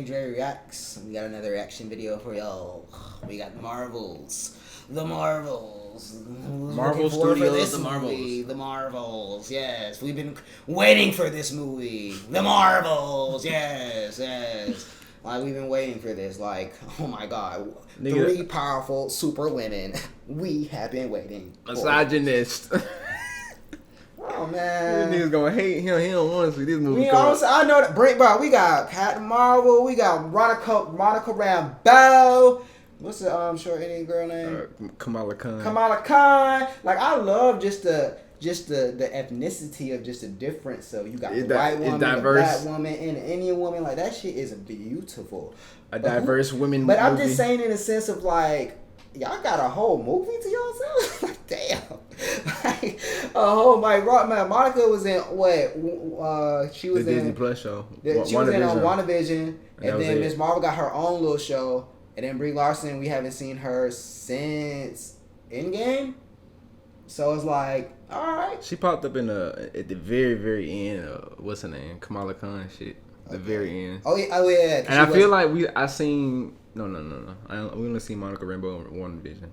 Dre Reacts. We got another reaction video for y'all. We got Marvels. The Marvels. Marvel Studios, The Marvels. Movie. The Marvels, yes. We've been waiting for this movie. The Marvels, yes. Like, we've been waiting for this. Like, oh my god. Nigga. 3 powerful super women. We have been waiting. Misogynist. Oh, man. These niggas gonna hate him. He don't want to see this movie. I know that. Bro, we got Captain Marvel. We got Monica Rambeau. What's the short Indian girl name? Kamala Khan. Kamala Khan. Like, I love just the ethnicity of just the difference. So you got the white woman, the black woman, and the Indian woman. Like, that shit is beautiful. Diverse women. But I'm just saying in the sense of like, y'all got a whole movie to yourself? Like, damn. Like, a whole, like, man, Monica was in what? She was the in Disney Plus show. She was in WandaVision, and then Ms. Marvel got her own little show, and then Brie Larson, we haven't seen her since Endgame. So it's like, all right. She popped up at the very, very end. What's her name? Kamala Khan shit. The very end. Oh yeah. And I feel like I seen. No. We only seen Monica Rambeau in WandaVision.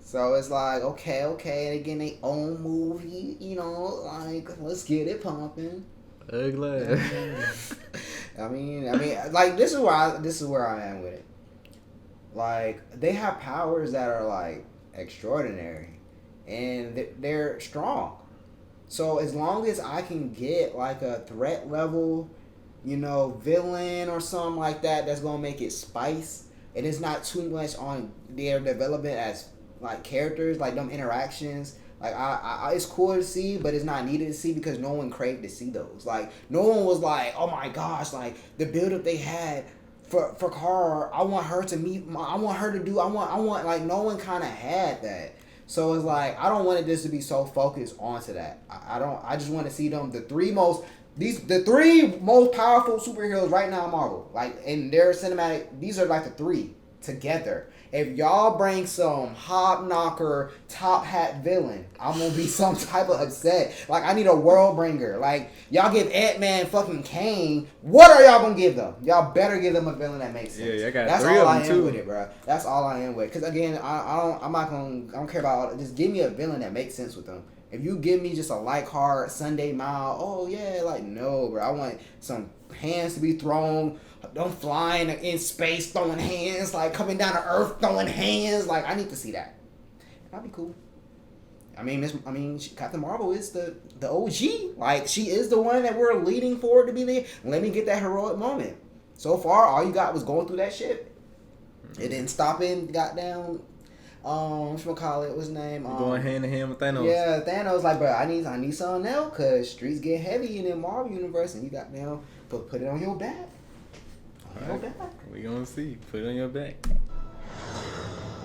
So it's like, okay, and again, they own movie, you know, like, let's get it pumping. Ugly. I mean, like, this is where I am with it. Like, they have powers that are like extraordinary, and they're strong. So as long as I can get like a threat level, you know, villain or something like that, that's gonna make it spice, and it's not too much on their development as like characters, like them interactions. Like I it's cool to see, but it's not needed to see because no one craved to see those. Like, no one was like, oh my gosh, like the build up they had for Kara, I want her to meet, I want like, no one kind of had that. So it's like, I don't want this to be so focused onto that. I just want to see them, the three most powerful superheroes right now in Marvel. Like, in their cinematic, these are like the 3 together. If y'all bring some hobknocker, top hat villain, I'm gonna be some type of upset. Like, I need a world bringer. Like, y'all give Ant-Man fucking Kane. What are y'all gonna give them? Y'all better give them a villain that makes sense. Yeah, I got That's 3 all of I them am too. with it, bro. That's all I am with. Cause again, I don't care about all. Just give me a villain that makes sense with them. If you give me just a like heart Sunday Mile, oh yeah, like, no, bro. I want some hands to be thrown. Them flying in space, throwing hands, like coming down to Earth, throwing hands. Like, I need to see that. That'd be cool. Captain Marvel is the OG. Like, she is the one that we're leading forward to be there. Let me get that heroic moment. So far, all you got was going through that shit. It didn't stop in goddamn. What's his name? Going hand in hand with Thanos. Yeah, Thanos. Like, bro, I need something else because streets get heavy in the Marvel universe, and you got now put it on your back. Right. We gonna see. Put it on your back.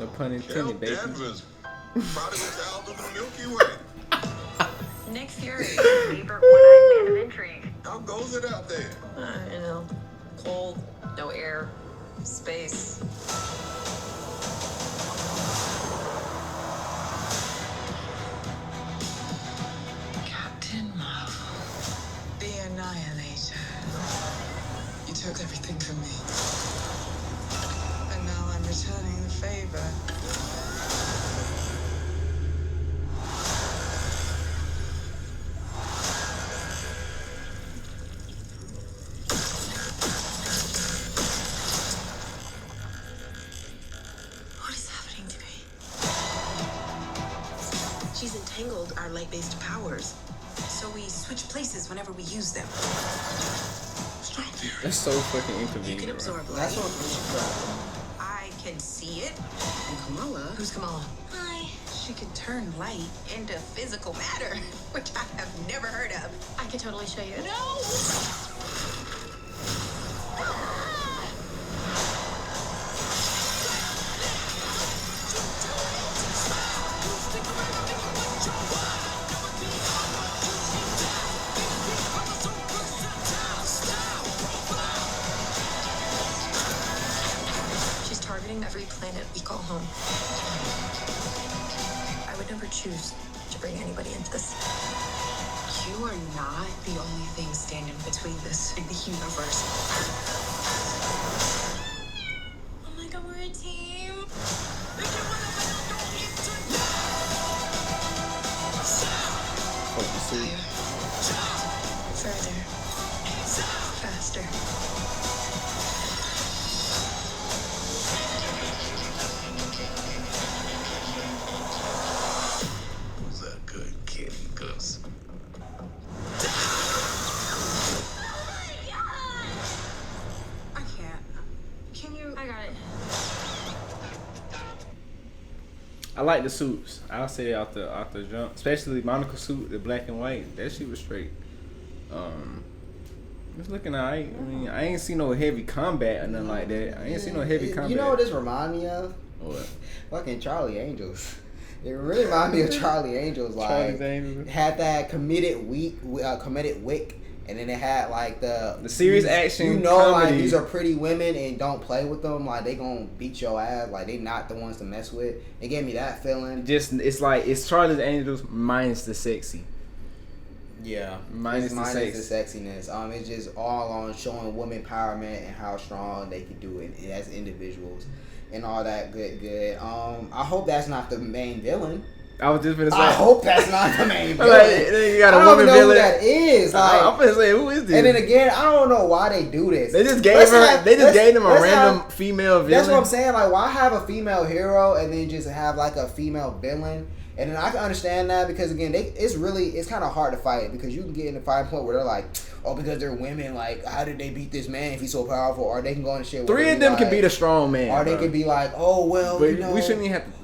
No pun intended, baby. Danvers, prodigal child of the Milky Way. Nick Fury, favorite one-eyed man of intrigue. How goes it out there? You know, cold, no air, space. Captain Marvel, the Annihilator. You took everything from me. And now I'm returning the favor. What is happening to me? She's entangled our light-based powers. So we switch places whenever we use them. Strong theory. That's so fucking You can inconvenient, absorb bro. light. That's what. I can see it. And Kamala. Who's Kamala? Hi. She can turn light into physical matter, which I have never heard of. I can totally show you. No! She's targeting every planet we call home. I would never choose to bring anybody into this. You are not the only thing standing between this and the universe. I like the suits. I'll say out the jump, especially Monica's suit, the black and white. That shit was straight. It's looking alright. I mean, I ain't seen no heavy combat or nothing like that. I ain't seen no heavy combat. You know what this remind me of? What? Fucking Charlie Angels. It really reminded me of Charlie Angels. Like, had that committed wick, and then it had like the serious action. You know, comedy. like these are pretty women, and don't play with them. Like they gonna beat your ass. Like they not the ones to mess with. It gave me that feeling. Just it's like it's Charlie's Angels minus the sexy. Yeah, minus the sexiness. It's just all on showing women empowerment and how strong they can do it as individuals. And all that good. I hope that's not the main villain. I was just gonna say. I hope that's not the main villain. Like, you got a woman know villain. Who that is. Like, I'm gonna say, who is this? And then again, I don't know why they do this. They just gave them a random female villain. That's what I'm saying. Like, why have a female hero and then just have like a female villain? And then I can understand that because again, it's kind of hard to fight because you can get in the fight point where they're like, oh, because they're women, like, how did they beat this man if he's so powerful? Or they can go and shit. Three of them can beat a strong man. Or they could be like, oh well, but you know, we shouldn't even have to.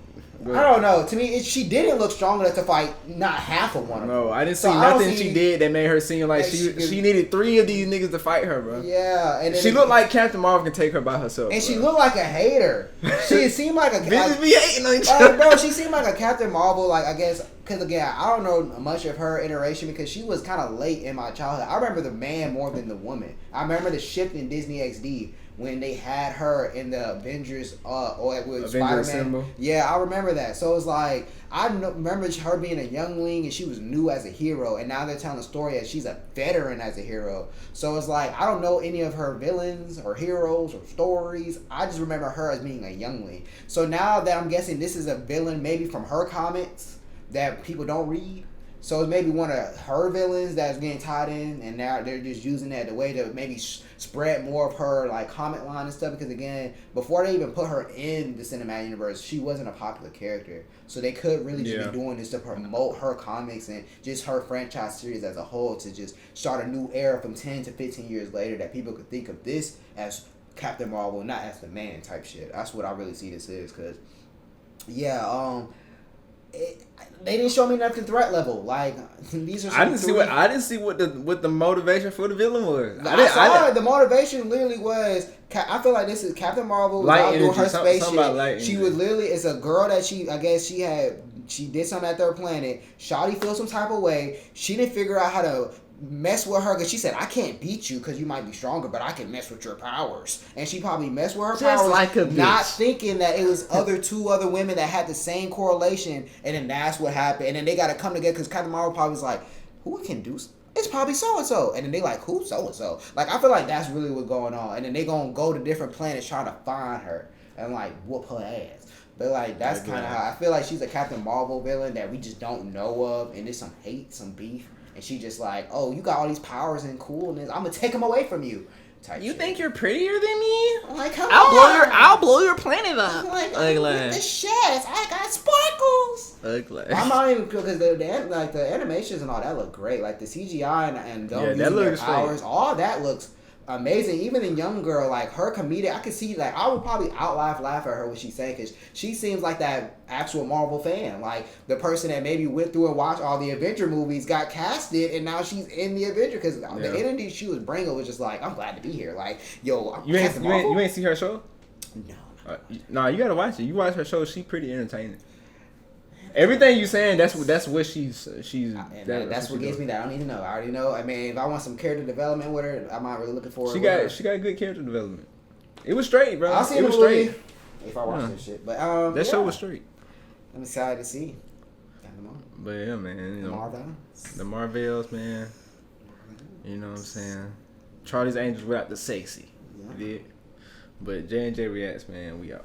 I don't know. To me, she didn't look strong enough to fight not half of one of them. No, I didn't see nothing she did that made her seem like she needed three of these niggas to fight her, bro. Yeah, and she looked like Captain Marvel can take her by herself. And bro. she looked like a hater. She seemed like a bitches be hating on each other. Bro, she seemed like a Captain Marvel. Like I guess because again, I don't know much of her iteration because she was kind of late in my childhood. I remember the man more than the woman. I remember the shift in Disney XD. When they had her in the Avengers, or with Spider-Man. Symbol. Yeah, I remember that. So it's like, I remember her being a youngling and she was new as a hero. And now they're telling the story as she's a veteran as a hero. So it's like, I don't know any of her villains or heroes or stories. I just remember her as being a youngling. So now that I'm guessing this is a villain maybe from her comics that people don't read. So it's maybe one of her villains that's getting tied in, and now they're just using that the way to maybe spread more of her like comment line and stuff. Because again, before they even put her in the cinematic universe, she wasn't a popular character. So they could really just be doing this to promote her comics and just her franchise series as a whole to just start a new era from 10 to 15 years later that people could think of this as Captain Marvel, not as the man type shit. That's what I really see this is. Because they didn't show me nothing threat level. Like these are. I didn't see what the motivation for the villain was. The motivation literally was. I feel like this is Captain Marvel was out doing her spaceship. She was literally. It's a girl that she did something at their planet. Shawty feels some type of way. She didn't figure out how to mess with her because she said, I can't beat you because you might be stronger, but I can mess with your powers. And she probably messed with her powers, like a not thinking that it was two other women that had the same correlation, and then that's what happened. And then they got to come together because Captain Marvel probably was like, who can do it's probably so-and-so. And then they like, who so-and-so? Like, I feel like that's really what's going on. And then they going to go to different planets trying to find her and, like, whoop her ass. But, like, that's kind of how I feel like she's a Captain Marvel villain that we just don't know of. And there's some hate, some beef. And she just like, oh, you got all these powers and coolness. I'm going to take them away from you. You think you're prettier than me? Like, come on. I'll blow your planet up. Like the sheds. I got sparkles. Ugly. I'm not even because the animations and all that look great. Like the CGI and them using their powers, all that looks amazing. Even in Young Girl, like her comedic, I could see like I would probably laugh at her when she's saying because she seems like that actual Marvel fan, like the person that maybe went through and watched all the Avenger movies, got casted, and now she's in the Avenger because the energy she was bringing was just like, I'm glad to be here. Like, yo, you ain't see her show? No. Nah, you gotta watch it. You watch her show; she pretty entertaining. Everything you saying, that's what she's. That's what gets me that. I don't need to know. I already know. I mean, if I want some character development with her, I'm not really looking for it. She got good character development. It was straight, bro. I'll see it was straight. If I watch this shit, but that show was straight. I'm excited to see. But yeah, man, you know, the Marvels, man. You know what I'm saying? Charlie's Angels without the sexy. Yeah. You did. But J&J Reacts, man, we out.